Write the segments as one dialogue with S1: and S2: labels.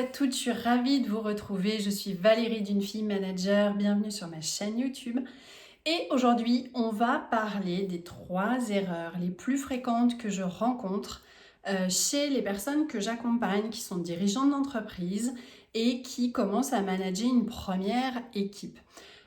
S1: à toutes, je suis ravie de vous retrouver. Je suis Valérie d'une fille manager. Bienvenue sur ma chaîne YouTube. Et aujourd'hui, on va parler des 3 erreurs les plus fréquentes que je rencontre chez les personnes que j'accompagne, qui sont dirigeantes d'entreprise et qui commencent à manager une première équipe.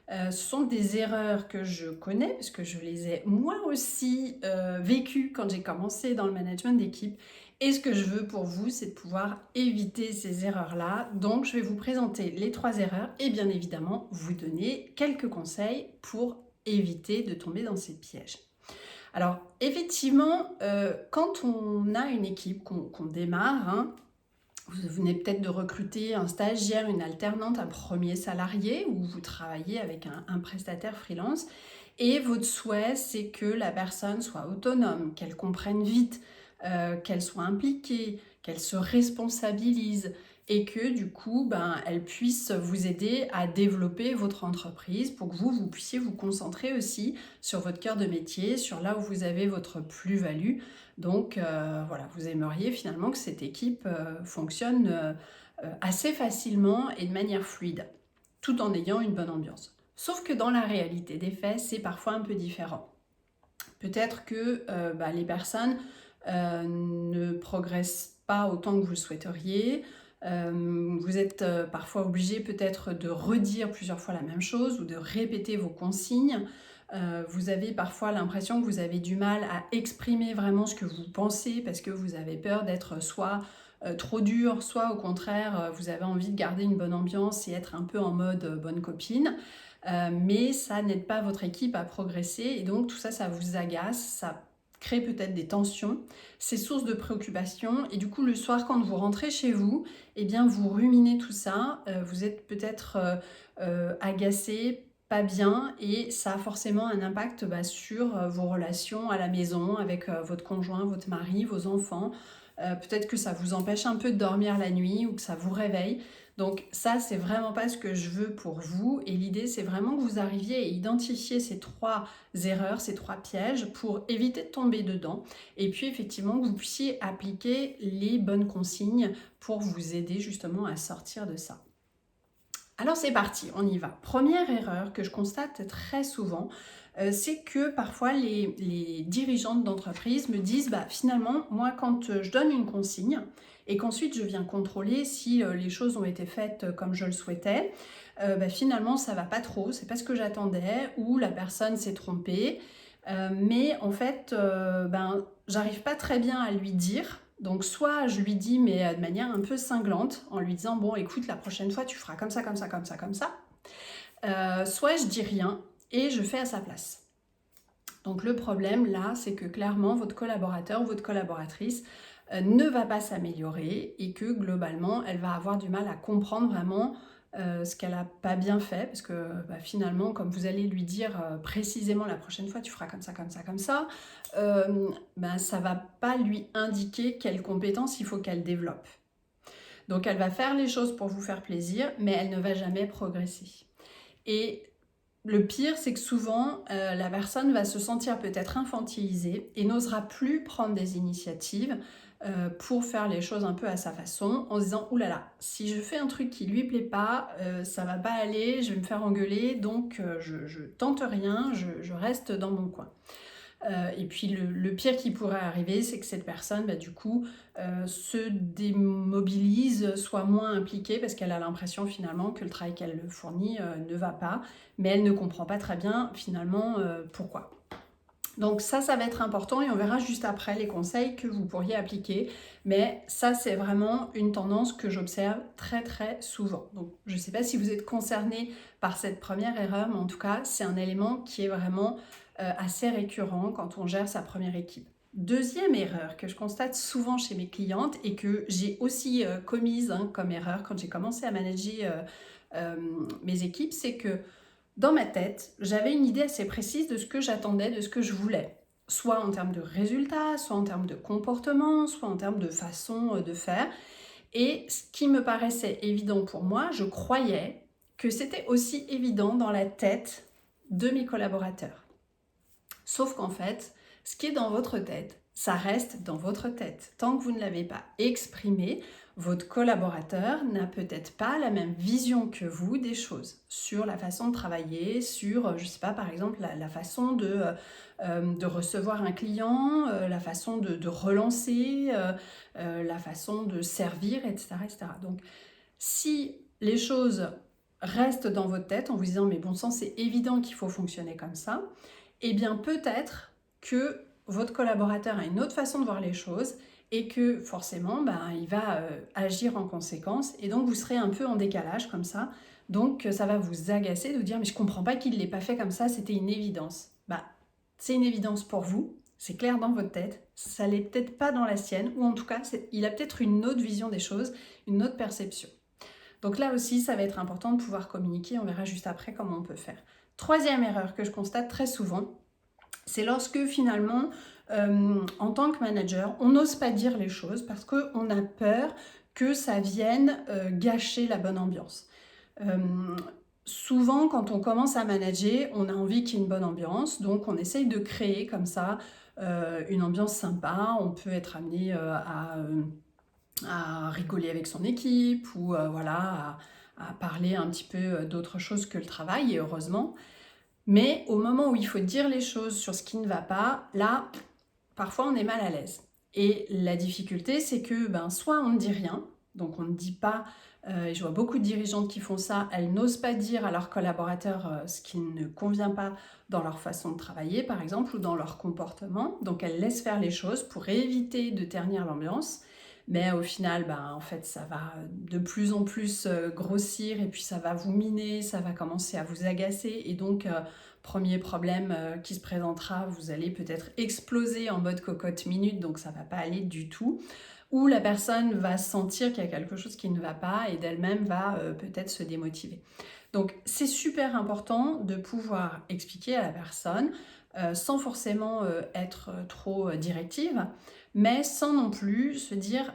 S1: Ce sont des erreurs que je connais parce que je les ai moi aussi vécues quand j'ai commencé dans le management d'équipe. Et ce que je veux pour vous, c'est de pouvoir éviter ces erreurs-là. Donc, je vais vous présenter les 3 erreurs et bien évidemment vous donner quelques conseils pour éviter de tomber dans ces pièges. Alors, effectivement, quand on a une équipe, qu'on démarre, hein, vous venez peut-être de recruter un stagiaire, une alternante, un premier salarié, ou vous travaillez avec un prestataire freelance, et votre souhait, c'est que la personne soit autonome, qu'elle comprenne vite, qu'elle soit impliquée, qu'elle se responsabilise, et que du coup, elle puisse vous aider à développer votre entreprise pour que vous puissiez vous concentrer aussi sur votre cœur de métier, sur là où vous avez votre plus-value. Donc voilà, vous aimeriez finalement que cette équipe fonctionne assez facilement et de manière fluide, tout en ayant une bonne ambiance. Sauf que dans la réalité des faits, c'est parfois un peu différent. Peut-être que les personnes ne progressent pas autant que vous le souhaiteriez. Vous êtes parfois obligé peut-être de redire plusieurs fois la même chose ou de répéter vos consignes. Vous avez parfois l'impression que vous avez du mal à exprimer vraiment ce que vous pensez parce que vous avez peur d'être soit trop dur, soit au contraire, vous avez envie de garder une bonne ambiance et être un peu en mode bonne copine. Mais ça n'aide pas votre équipe à progresser et donc tout ça, ça vous agace, ça crée peut-être des tensions, c'est source de préoccupation et du coup le soir quand vous rentrez chez vous, eh bien vous ruminez tout ça, vous êtes peut-être agacé, pas bien et ça a forcément un impact sur vos relations à la maison avec votre conjoint, votre mari, vos enfants. Peut-être que ça vous empêche un peu de dormir la nuit ou que ça vous réveille. Donc ça, c'est vraiment pas ce que je veux pour vous. Et l'idée, c'est vraiment que vous arriviez à identifier ces 3 erreurs, ces 3 pièges pour éviter de tomber dedans. Et puis effectivement, que vous puissiez appliquer les bonnes consignes pour vous aider justement à sortir de ça. Alors c'est parti, on y va. Première erreur que je constate très souvent, c'est que parfois les dirigeantes d'entreprise me disent finalement, moi quand je donne une consigne et qu'ensuite je viens contrôler si les choses ont été faites comme je le souhaitais, finalement ça va pas trop, c'est pas ce que j'attendais ou la personne s'est trompée. Mais en fait, j'arrive pas très bien à lui dire. Donc soit je lui dis mais de manière un peu cinglante en lui disant bon écoute la prochaine fois tu feras comme ça, comme ça, comme ça, comme ça. Soit je dis rien et je fais à sa place. Donc le problème là c'est que clairement votre collaborateur ou votre collaboratrice ne va pas s'améliorer et que globalement elle va avoir du mal à comprendre vraiment ce qu'elle n'a pas bien fait parce que finalement comme vous allez lui dire précisément la prochaine fois tu feras comme ça, comme ça, comme ça, ça va pas lui indiquer quelles compétences il faut qu'elle développe. Donc elle va faire les choses pour vous faire plaisir mais elle ne va jamais progresser. Et le pire, c'est que souvent, la personne va se sentir peut-être infantilisée et n'osera plus prendre des initiatives pour faire les choses un peu à sa façon, en se disant « Ouh là là, si je fais un truc qui lui plaît pas, ça va pas aller, je vais me faire engueuler, donc je tente rien, je reste dans mon coin. » Et puis le pire qui pourrait arriver, c'est que cette personne, du coup, se démobilise, soit moins impliquée parce qu'elle a l'impression finalement que le travail qu'elle fournit ne va pas, mais elle ne comprend pas très bien finalement pourquoi. Donc ça va être important et on verra juste après les conseils que vous pourriez appliquer. Mais ça, c'est vraiment une tendance que j'observe très très souvent. Donc je ne sais pas si vous êtes concerné par cette première erreur, mais en tout cas, c'est un élément qui est vraiment assez récurrent quand on gère sa première équipe. Deuxième erreur que je constate souvent chez mes clientes et que j'ai aussi commise comme erreur quand j'ai commencé à manager mes équipes, c'est que dans ma tête, j'avais une idée assez précise de ce que j'attendais, de ce que je voulais. Soit en termes de résultats, soit en termes de comportement, soit en termes de façon de faire. Et ce qui me paraissait évident pour moi, je croyais que c'était aussi évident dans la tête de mes collaborateurs. Sauf qu'en fait, Ce qui est dans votre tête, ça reste dans votre tête. Tant que vous ne l'avez pas exprimé, votre collaborateur n'a peut-être pas la même vision que vous des choses sur la façon de travailler, sur, je ne sais pas, par exemple, la façon de recevoir un client, la façon de relancer, la façon de servir, etc., etc. Donc, si les choses restent dans votre tête en vous disant mais bon sang c'est évident qu'il faut fonctionner comme ça, eh bien peut-être que votre collaborateur a une autre façon de voir les choses et que forcément il va agir en conséquence et donc vous serez un peu en décalage comme ça. Donc ça va vous agacer de vous dire mais je comprends pas qu'il ne l'ait pas fait comme ça, c'était une évidence. C'est une évidence pour vous, c'est clair dans votre tête, ça l'est peut-être pas dans la sienne ou en tout cas il a peut-être une autre vision des choses, une autre perception. Donc là aussi, ça va être important de pouvoir communiquer. On verra juste après comment on peut faire. Troisième erreur que je constate très souvent, c'est lorsque finalement, en tant que manager, on n'ose pas dire les choses parce qu'on a peur que ça vienne gâcher la bonne ambiance. Souvent, quand on commence à manager, on a envie qu'il y ait une bonne ambiance, donc on essaye de créer comme ça une ambiance sympa. On peut être amené à rigoler avec son équipe ou voilà, à parler un petit peu d'autre chose que le travail, et heureusement. Mais au moment où il faut dire les choses sur ce qui ne va pas, là, parfois on est mal à l'aise. Et la difficulté, c'est que soit on ne dit rien, donc on ne dit pas, et je vois beaucoup de dirigeantes qui font ça, elles n'osent pas dire à leurs collaborateurs ce qui ne convient pas dans leur façon de travailler, par exemple, ou dans leur comportement. Donc elles laissent faire les choses pour éviter de ternir l'ambiance. Mais au final, en fait, ça va de plus en plus grossir et puis ça va vous miner, ça va commencer à vous agacer. Et donc, premier problème qui se présentera, vous allez peut-être exploser en mode cocotte minute, donc ça ne va pas aller du tout. Ou la personne va sentir qu'il y a quelque chose qui ne va pas et d'elle-même va peut-être se démotiver. Donc, c'est super important de pouvoir expliquer à la personne sans forcément être trop directive, mais sans non plus se dire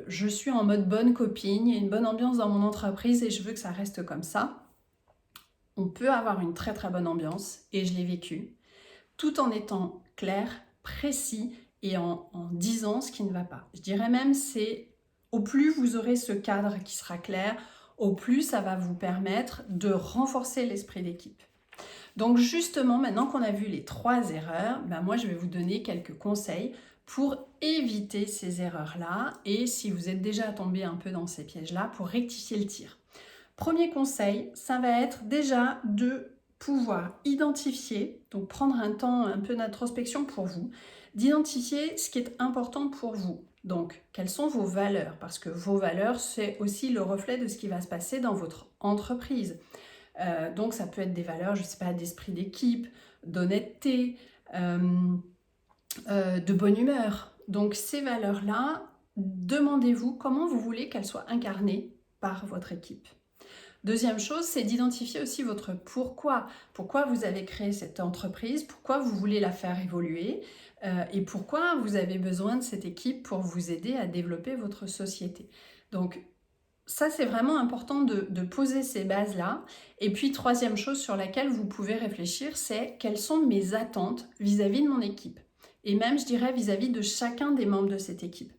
S1: je suis en mode bonne copine, il y a une bonne ambiance dans mon entreprise et je veux que ça reste comme ça. On peut avoir une très très bonne ambiance, et je l'ai vécu, tout en étant clair, précis et en disant ce qui ne va pas. Je dirais même, c'est au plus vous aurez ce cadre qui sera clair, au plus ça va vous permettre de renforcer l'esprit d'équipe. Donc justement, maintenant qu'on a vu les 3 erreurs, moi je vais vous donner quelques conseils pour éviter ces erreurs-là et si vous êtes déjà tombé un peu dans ces pièges-là, pour rectifier le tir. Premier conseil, ça va être déjà de pouvoir identifier, donc prendre un temps un peu d'introspection pour vous, d'identifier ce qui est important pour vous. Donc, quelles sont vos valeurs? Parce que vos valeurs, c'est aussi le reflet de ce qui va se passer dans votre entreprise. Donc, ça peut être des valeurs, je ne sais pas, d'esprit d'équipe, d'honnêteté, de bonne humeur. Donc, ces valeurs-là, demandez-vous comment vous voulez qu'elles soient incarnées par votre équipe. Deuxième chose, c'est d'identifier aussi votre pourquoi. Pourquoi vous avez créé cette entreprise, pourquoi vous voulez la faire évoluer et pourquoi vous avez besoin de cette équipe pour vous aider à développer votre société. Donc ça, c'est vraiment important de poser ces bases-là. Et puis, troisième chose sur laquelle vous pouvez réfléchir, c'est quelles sont mes attentes vis-à-vis de mon équipe. Et même, je dirais, vis-à-vis de chacun des membres de cette équipe.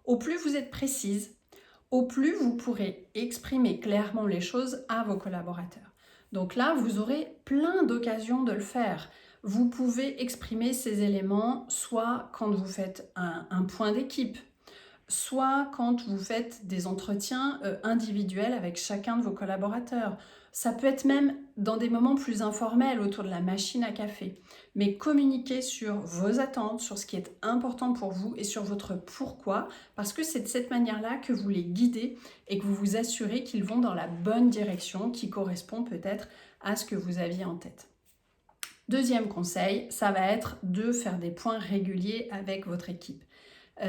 S1: Au plus vous êtes précise, au plus vous pourrez exprimer clairement les choses à vos collaborateurs. Donc là, vous aurez plein d'occasions de le faire. Vous pouvez exprimer ces éléments soit quand vous faites un point d'équipe, soit quand vous faites des entretiens individuels avec chacun de vos collaborateurs. Ça peut être même dans des moments plus informels autour de la machine à café. Mais communiquez sur vos attentes, sur ce qui est important pour vous et sur votre pourquoi, parce que c'est de cette manière-là que vous les guidez et que vous vous assurez qu'ils vont dans la bonne direction qui correspond peut-être à ce que vous aviez en tête. Deuxième conseil, ça va être de faire des points réguliers avec votre équipe.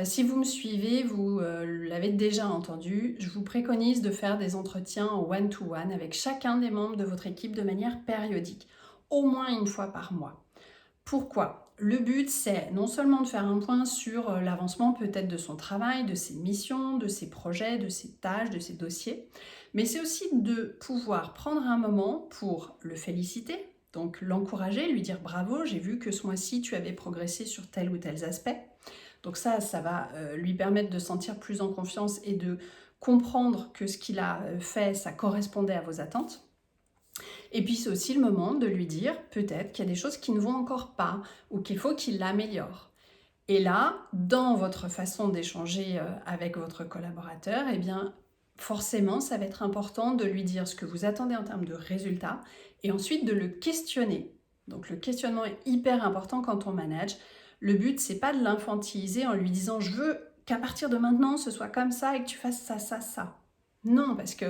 S1: Si vous me suivez, vous l'avez déjà entendu, je vous préconise de faire des entretiens en one-to-one avec chacun des membres de votre équipe de manière périodique, au moins une fois par mois. Pourquoi ? Le but, c'est non seulement de faire un point sur l'avancement peut-être de son travail, de ses missions, de ses projets, de ses tâches, de ses dossiers, mais c'est aussi de pouvoir prendre un moment pour le féliciter, Donc l'encourager, lui dire bravo, j'ai vu que ce mois-ci tu avais progressé sur tel ou tel aspect. Donc ça va lui permettre de sentir plus en confiance et de comprendre que ce qu'il a fait, ça correspondait à vos attentes. Et puis c'est aussi le moment de lui dire peut-être qu'il y a des choses qui ne vont encore pas ou qu'il faut qu'il l'améliore. Et là, dans votre façon d'échanger avec votre collaborateur, eh bien, forcément, ça va être important de lui dire ce que vous attendez en termes de résultats et ensuite de le questionner. Donc le questionnement est hyper important quand on manage. Le but, c'est pas de l'infantiliser en lui disant je veux qu'à partir de maintenant, ce soit comme ça et que tu fasses ça, ça, ça. Non, parce que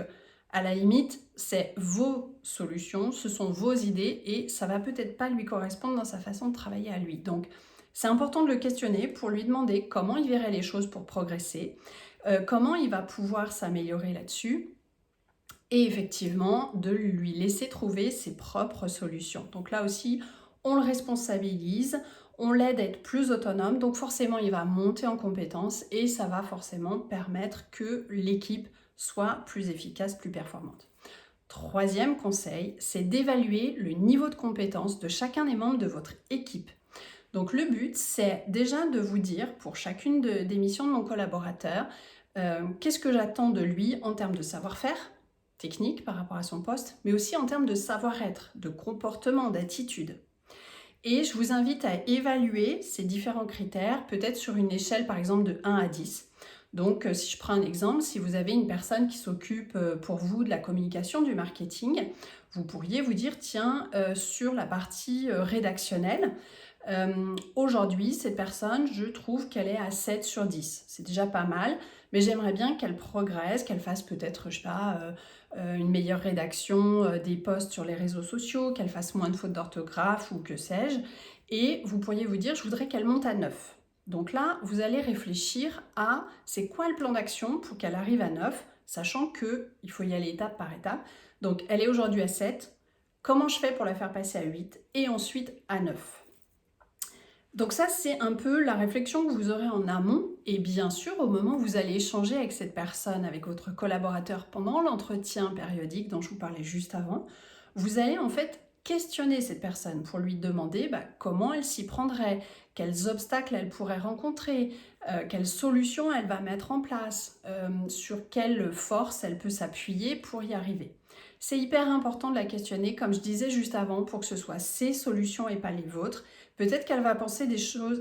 S1: à la limite, c'est vos solutions, ce sont vos idées et ça va peut-être pas lui correspondre dans sa façon de travailler à lui. Donc, c'est important de le questionner pour lui demander comment il verrait les choses pour progresser, comment il va pouvoir s'améliorer là-dessus et effectivement de lui laisser trouver ses propres solutions. Donc là aussi, on le responsabilise, on l'aide à être plus autonome, donc forcément il va monter en compétences et ça va forcément permettre que l'équipe soit plus efficace, plus performante. Troisième conseil, c'est d'évaluer le niveau de compétence de chacun des membres de votre équipe. Donc le but, c'est déjà de vous dire, pour chacune des missions de mon collaborateur, qu'est-ce que j'attends de lui en termes de savoir-faire technique par rapport à son poste, mais aussi en termes de savoir-être, de comportement, d'attitude. Et je vous invite à évaluer ces différents critères, peut-être sur une échelle par exemple de 1 à 10. Donc si je prends un exemple, si vous avez une personne qui s'occupe pour vous de la communication, du marketing, vous pourriez vous dire, tiens, sur la partie rédactionnelle, aujourd'hui, cette personne, je trouve qu'elle est à 7 sur 10. C'est déjà pas mal, mais j'aimerais bien qu'elle progresse, qu'elle fasse peut-être, je sais pas, une meilleure rédaction des posts sur les réseaux sociaux, qu'elle fasse moins de fautes d'orthographe ou que sais-je. Et vous pourriez vous dire, je voudrais qu'elle monte à 9. Donc là, vous allez réfléchir à c'est quoi le plan d'action pour qu'elle arrive à 9, sachant qu'il faut y aller étape par étape. Donc elle est aujourd'hui à 7. Comment je fais pour la faire passer à 8 et ensuite à 9? Donc ça, c'est un peu la réflexion que vous aurez en amont et bien sûr, au moment où vous allez échanger avec cette personne, avec votre collaborateur pendant l'entretien périodique dont je vous parlais juste avant, vous allez en fait questionner cette personne pour lui demander comment elle s'y prendrait, quels obstacles elle pourrait rencontrer, quelles solutions elle va mettre en place, sur quelle force elle peut s'appuyer pour y arriver. C'est hyper important de la questionner, comme je disais juste avant, pour que ce soit ses solutions et pas les vôtres. Peut-être qu'elle va penser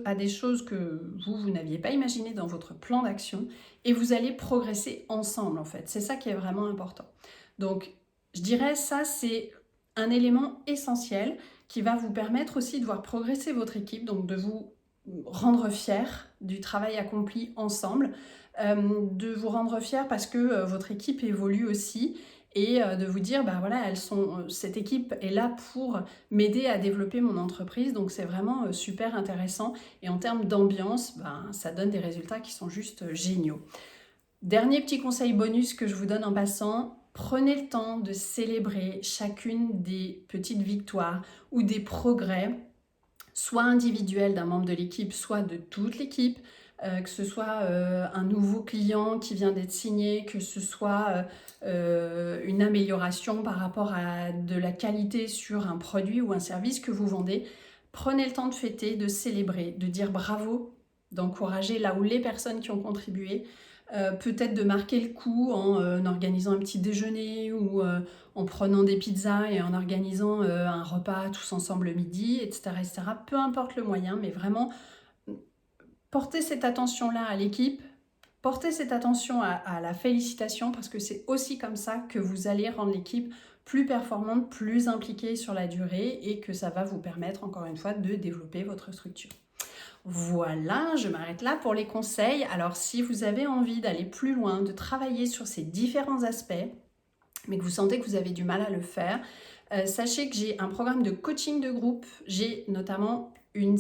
S1: à des choses que vous n'aviez pas imaginées dans votre plan d'action et vous allez progresser ensemble en fait. C'est ça qui est vraiment important. Donc, je dirais ça, c'est un élément essentiel qui va vous permettre aussi de voir progresser votre équipe, donc de vous rendre fier du travail accompli ensemble, de vous rendre fier parce que votre équipe évolue aussi et de vous dire, voilà, cette équipe est là pour m'aider à développer mon entreprise, donc c'est vraiment super intéressant. Et en termes d'ambiance, ça donne des résultats qui sont juste géniaux. Dernier petit conseil bonus que je vous donne en passant, prenez le temps de célébrer chacune des petites victoires ou des progrès, soit individuels d'un membre de l'équipe, soit de toute l'équipe. Que ce soit un nouveau client qui vient d'être signé, que ce soit une amélioration par rapport à de la qualité sur un produit ou un service que vous vendez. Prenez le temps de fêter, de célébrer, de dire bravo, d'encourager là où les personnes qui ont contribué, peut-être de marquer le coup en organisant un petit déjeuner ou en prenant des pizzas et en organisant un repas tous ensemble le midi, etc., etc. Peu importe le moyen, mais vraiment portez cette attention-là à l'équipe, portez cette attention à la félicitation parce que c'est aussi comme ça que vous allez rendre l'équipe plus performante, plus impliquée sur la durée et que ça va vous permettre encore une fois de développer votre structure. Voilà, je m'arrête là pour les conseils. Alors si vous avez envie d'aller plus loin, de travailler sur ces différents aspects, mais que vous sentez que vous avez du mal à le faire, sachez que j'ai un programme de coaching de groupe. J'ai notamment une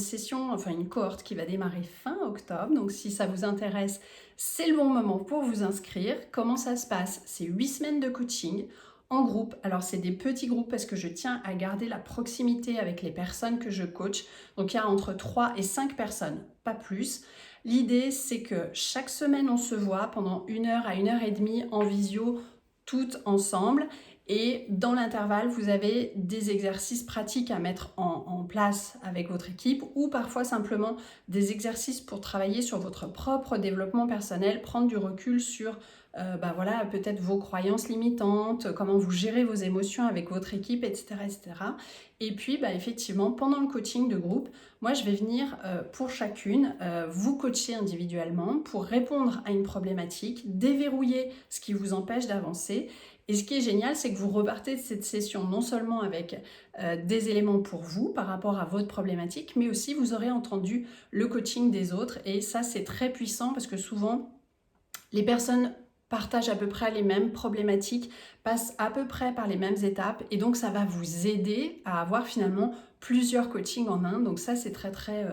S1: cohorte qui va démarrer fin octobre. Donc si ça vous intéresse, c'est le bon moment pour vous inscrire. Comment ça se passe? C'est 8 semaines de coaching en groupe. Alors c'est des petits groupes parce que je tiens à garder la proximité avec les personnes que je coach. Donc il y a entre 3 et 5 personnes, pas plus. L'idée, c'est que chaque semaine, on se voit pendant 1 heure à 1 heure et demie en visio, toutes ensemble. Et dans l'intervalle, vous avez des exercices pratiques à mettre en place avec votre équipe ou parfois simplement des exercices pour travailler sur votre propre développement personnel, prendre du recul sur voilà, peut-être vos croyances limitantes, comment vous gérez vos émotions avec votre équipe, etc. etc. Et puis, effectivement, pendant le coaching de groupe, moi, je vais venir pour chacune vous coacher individuellement pour répondre à une problématique, déverrouiller ce qui vous empêche d'avancer. Et ce qui est génial, c'est que vous repartez de cette session non seulement avec des éléments pour vous par rapport à votre problématique, mais aussi vous aurez entendu le coaching des autres. Et ça, c'est très puissant parce que souvent, les personnes partagent à peu près les mêmes problématiques, passent à peu près par les mêmes étapes et donc ça va vous aider à avoir finalement plusieurs coachings en un. Donc ça, c'est très très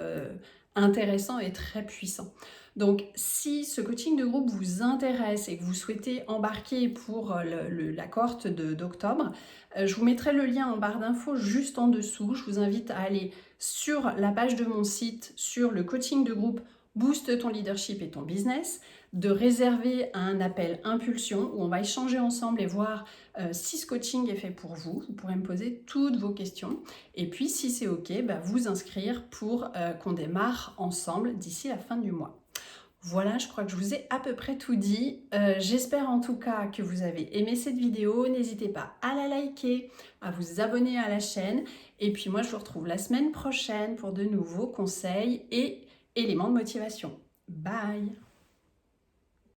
S1: intéressant et très puissant. Donc si ce coaching de groupe vous intéresse et que vous souhaitez embarquer pour la cohorte d'octobre, je vous mettrai le lien en barre d'infos juste en dessous. Je vous invite à aller sur la page de mon site, sur le coaching de groupe Booste ton leadership et ton business, de réserver un appel impulsion où on va échanger ensemble et voir si ce coaching est fait pour vous. Vous pourrez me poser toutes vos questions. Et puis, si c'est OK, vous inscrire pour qu'on démarre ensemble d'ici la fin du mois. Voilà, je crois que je vous ai à peu près tout dit. J'espère en tout cas que vous avez aimé cette vidéo. N'hésitez pas à la liker, à vous abonner à la chaîne. Et puis moi, je vous retrouve la semaine prochaine pour de nouveaux conseils et éléments de motivation. Bye!